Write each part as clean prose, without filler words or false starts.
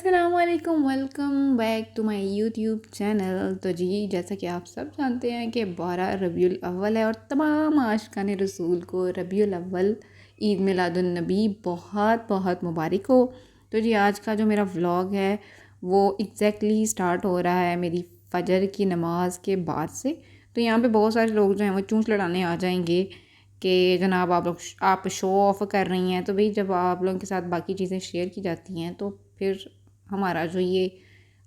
अस्सलामुअलैकुम, welcome back to my YouTube channel. तो जी, जैसा कि आप सब जानते हैं कि 12 रबीउल अव्वल है और तमाम आशिकान रसूल को रबीउल अव्वल ईद मिलादुन्नबी बहुत बहुत मुबारक हो। तो जी, आज का जो मेरा व्लॉग है वो एग्जैक्टली स्टार्ट हो रहा है मेरी फ़जर की नमाज के बाद से। तो यहाँ पे बहुत सारे लोग जो हैं वो चूँच लड़ाने आ जाएंगे कि जनाब आप शो ऑफ कर रही हैं। तो भाई, जब आप लोगों के साथ बाकी चीज़ें शेयर की जाती हैं तो फिर हमारा जो ये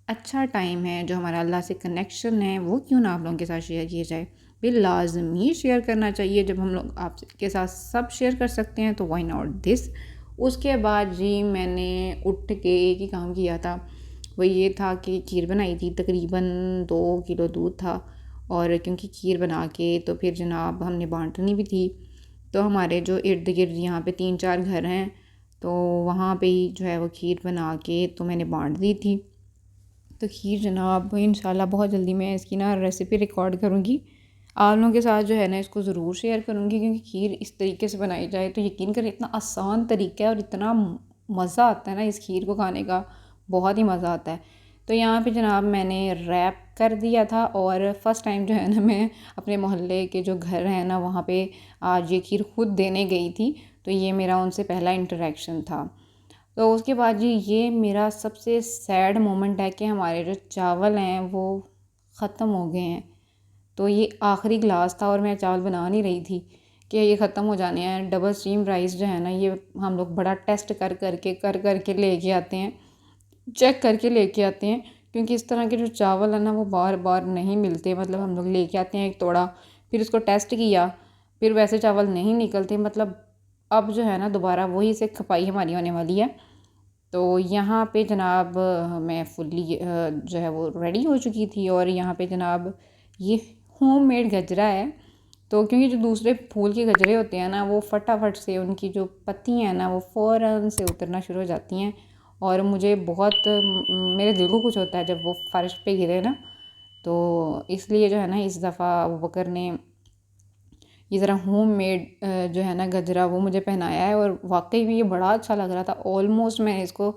अच्छा टाइम है, जो हमारा अल्लाह से कनेक्शन है, वो क्यों ना आप लोगों के साथ शेयर किया जाए। भाई, लाजमी शेयर करना चाहिए। जब हम लोग आपके साथ सब शेयर कर सकते हैं तो व्हाई नॉट दिस। उसके बाद जी, मैंने उठ के एक ही काम किया था। वो ये था कि खीर बनाई थी, तकरीबन 2 किलो दूध था। और क्योंकि खीर बना के तो फिर जनाब हमने बांटनी भी थी। तो हमारे जो इर्द गिर्द यहाँ पे 3-4 घर हैं, तो वहाँ पे ही जो है वो खीर बना के तो मैंने बांट दी थी। तो खीर जनाब इंशाल्लाह बहुत जल्दी मैं इसकी ना रेसिपी रिकॉर्ड करूँगी, आप लोगों के साथ जो है ना इसको ज़रूर शेयर करूँगी। क्योंकि खीर इस तरीके से बनाई जाए तो यकीन करें इतना आसान तरीका है और इतना मज़ा आता है ना इस खीर को खाने का, बहुत ही मज़ा आता है। तो यहाँ पे जनाब मैंने रैप कर दिया था और फ़र्स्ट टाइम जो है ना मैं अपने मोहल्ले के जो घर हैं ना वहाँ पे आज ये खीर खुद देने गई थी। तो ये मेरा उनसे पहला इंटरेक्शन था। तो उसके बाद जी, ये मेरा सबसे सैड मोमेंट है कि हमारे जो चावल हैं वो ख़त्म हो गए हैं। तो ये आखिरी ग्लास था और मैं चावल बना नहीं रही थी कि ये ख़त्म हो जाने हैं। डबल स्टीम राइस जो है ना, ये हम लोग बड़ा टेस्ट कर करके लेके आते हैं, चेक करके लेके आते हैं। क्योंकि इस तरह के जो चावल है ना वो बार बार नहीं मिलते। मतलब हम लोग लेके आते हैं एक तोड़ा, फिर उसको टेस्ट किया, फिर वैसे चावल नहीं निकलते। मतलब अब जो है ना दोबारा वही से खपाई हमारी होने वाली है। तो यहाँ पे जनाब मैं फुल्ली जो है वो रेडी हो चुकी थी। और यहाँ पे जनाब ये होममेड गजरा है। तो क्योंकि जो दूसरे फूल के गजरे होते हैं ना वो फटाफट से उनकी जो पत्ती हैं ना वो फ़ौरन से उतरना शुरू हो जाती हैं। और मुझे बहुत मेरे दिल को कुछ होता है जब वो फ़र्श पे गिरे ना। तो इसलिए जो है ना इस दफ़ा अबू बकर ने ये ज़रा होम मेड जो है ना गजरा वो मुझे पहनाया है। और वाकई में ये बड़ा अच्छा लग रहा था। ऑलमोस्ट मैंने इसको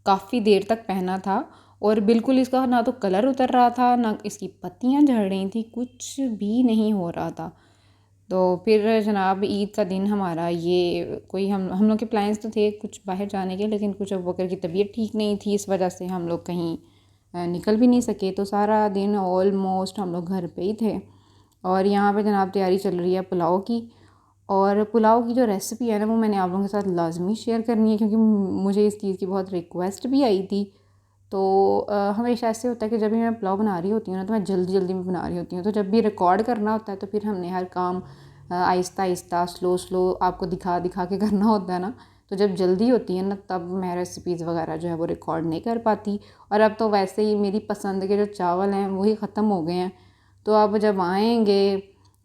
काफ़ी देर तक पहना था और बिल्कुल इसका ना तो कलर उतर रहा था, ना इसकी पत्तियां झड़ रही थी, कुछ भी नहीं हो रहा था। तो फिर जनाब ईद का दिन हमारा ये कोई हम लोग के प्लान्स तो थे कुछ बाहर जाने के, लेकिन कुछ अबू बकर की तबीयत ठीक नहीं थी, इस वजह से हम लोग कहीं निकल भी नहीं सके। तो सारा दिन ऑलमोस्ट हम लोग घर पे ही थे। और यहाँ पे जनाब तैयारी चल रही है पुलाव की। और पुलाव की जो रेसिपी है ना वो मैंने आप लोगों के साथ लाजमी शेयर करनी है, क्योंकि मुझे इस चीज़ की बहुत रिक्वेस्ट भी आई थी। तो हमेशा ऐसे होता है कि जब भी मैं पुलाव बना रही होती हूँ ना तो मैं जल्दी जल्दी में बना रही होती हूँ। तो जब भी रिकॉर्ड करना होता है तो फिर हमने हर काम आहिस्ता आहिस्ता स्लो स्लो आपको दिखा दिखा के करना होता है ना। तो जब जल्दी होती है ना तब मैं रेसिपीज़ वगैरह जो है वो रिकॉर्ड नहीं कर पाती। और अब तो वैसे ही मेरी पसंद के जो चावल हैं वही ख़त्म हो गए हैं। तो अब जब आएंगे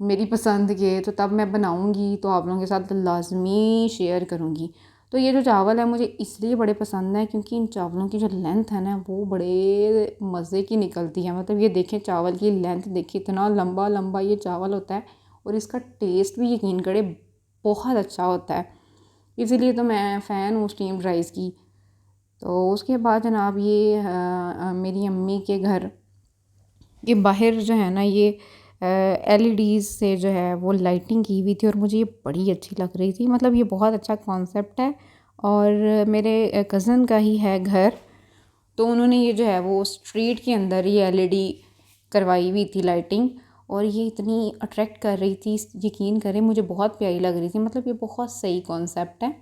मेरी पसंद के तो तब मैं बनाऊंगी तो आप लोगों के साथ लाजमी शेयर करूंगी। तो ये जो चावल है मुझे इसलिए बड़े पसंद है क्योंकि इन चावलों की जो लेंथ है ना वो बड़े मज़े की निकलती है। मतलब ये देखें चावल की लेंथ देखिए, इतना लंबा लंबा ये चावल होता है और इसका टेस्ट भी यकीन करे बहुत अच्छा होता है। इसीलिए तो मैं फ़ैन हूँ स्टीम्ड राइस की। तो उसके बाद जनाब ये मेरी अम्मी के घर ये बाहर जो है ना ये एलईडीज़ से जो है वो लाइटिंग की हुई थी और मुझे ये बड़ी अच्छी लग रही थी। मतलब ये बहुत अच्छा कॉन्सेप्ट है। और मेरे कज़न का ही है घर, तो उन्होंने ये जो है वो स्ट्रीट के अंदर ही एलईडी करवाई हुई थी लाइटिंग। और ये इतनी अट्रैक्ट कर रही थी, यकीन करें मुझे बहुत प्यारी लग रही थी। मतलब ये बहुत सही कॉन्सेप्ट है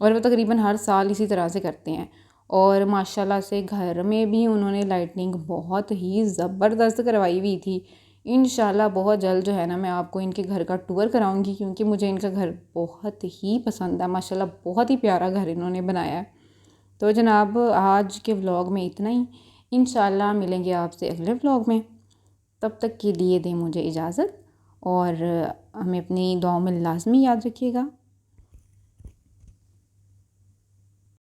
और वो तकरीबन हर साल इसी तरह से करते हैं। और माशाल्लाह से घर में भी उन्होंने लाइटनिंग बहुत ही ज़बरदस्त करवाई हुई थी। इंशाल्लाह बहुत जल्द जो है ना मैं आपको इनके घर का टूर कराऊंगी, क्योंकि मुझे इनका घर बहुत ही पसंद है। माशाल्लाह बहुत ही प्यारा घर इन्होंने बनाया है। तो जनाब आज के व्लॉग में इतना ही। इंशाल्लाह मिलेंगे आपसे अगले व्लॉग में। तब तक के लिए दें मुझे इजाज़त और हमें अपनी दुआओं में लाजमी याद रखिएगा।